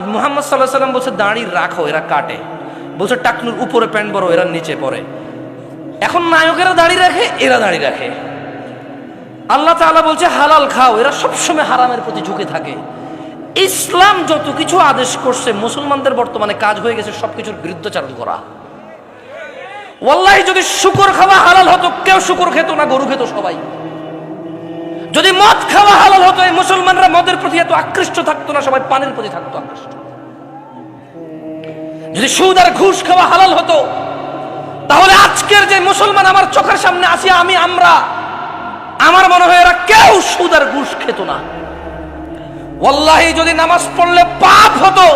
মুহাম্মদ সাল্লাল্লাহু আলাইহি সাল্লাম বলছে দাড়ি রাখো, এরা কাটে। বলছে টাকনুর উপরে প্যান্ট বড়, এরা নিচে পড়ে। এখন নায়কেরা দাড়ি রাখে, এরা দাড়ি রাখে। আল্লাহ তাআলা বলছে হালাল খাও, এরা সবসময় হারামের প্রতি ঝুঁকে থাকে। ইসলাম যত কিছু আদেশ করছে, মুসলমানদের বর্তমানে কাজ হয়ে গেছে সবকিছুর বিরুদ্ধাচরণ করা। ওয়াল্লাহি যদি শুকর খাওয়া হালাল হতো, কেউ শুকর খেত না, গরু খেত সবাই। যদি মদ খাওয়া হালাল হতো, এই মুসলমানরা মদের প্রতি এত আকৃষ্ট থাকতো না, সবাই পানের প্রতি থাকতো আকৃষ্ট। যদি সুদ আর ঘুষ খাওয়া হালাল হতো, তাহলে আজকের যে মুসলমান আমার চোখের সামনে আসি, আমরা আমার মনে হয় এরা কেউ সুদ আর ঘুষ খেত না। ওয়াল্লাহি যদি নামাজ পড়লে পাপ হতো,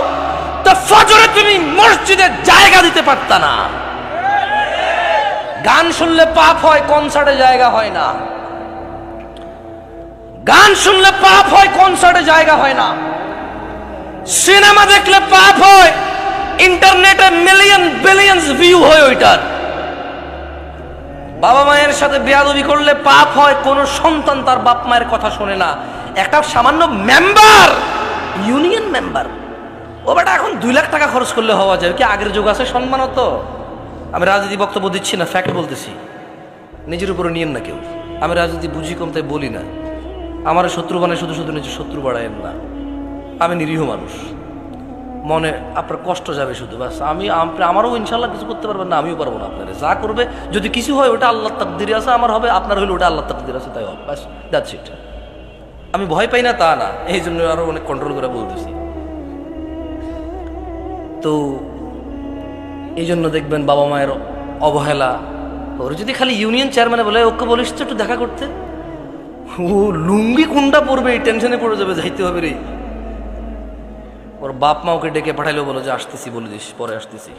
তো ফজরে তুমি মসজিদে জায়গা দিতে পারতা না। গান শুনলে পাপ হয়, কনসার্টে জায়গা হয় না। গান শুনলে পাপ হয়, কনসার্টে জায়গা হয় না। সিনেমা দেখলে পাপ হয়, ইন্টারনেটে মিলিয়ন বিলিয়নস ভিউ হয় ওইটার। বাবা মায়ের সাথে বেয়াদবি করলে পাপ হয়, কোন সন্তান তার বাপ মায়ের কথা শোনে না। একটা সামান্য মেম্বার, ইউনিয়ন মেম্বার, ও বেটা এখন 2 লাখ টাকা খরচ করলে হওয়া যায়। কি আগের যুগ আছে সম্মান? তো আমি রাজনীতি বক্তব্য দিচ্ছি না, ফ্যাক্ট বলতেছি, নিজের উপরে নিয়েন না কেউ। আমি রাজনীতি বুঝি কম, তাই বলি না। আমার শত্রু বানায় শুধু শুধু নিজের শত্রু বাড়ায়েন না। আমি নিরীহ মানুষ, মনে আপনার কষ্ট যাবে শুধু, বাস। আমারও ইনশাল্লাহ কিছু করতে পারবেন না, আমিও পারবো না। আপনারা যা করবে, যদি কিছু হয় ওটা আল্লাহর তাকদিরে আছে, আমার হবে, আপনার হইলে ওটা আল্লাহর তাকদিরে আছে, তাই হবে, বাস, দ্যাটস ইট। আমি ভয় পাই না তা না, এই জন্য আরো অনেক কন্ট্রোল করে বলতেছি। তো এই জন্য দেখবেন বাবা মায়ের অবহেলা। ওর যদি খালি ইউনিয়ন চেয়ারম্যানে বলে ওকে বলিস তো একটু দেখা করতে, ও লুঙ্গি কোনটা পড়বে এই টেনশনে পড়ে যাবে, যাইতে হবে রে। ওর বাপ মা ওকে ডেকে পাঠাইলেও বলো যে আসতেছি, বলে দিস পরে আসতেছি।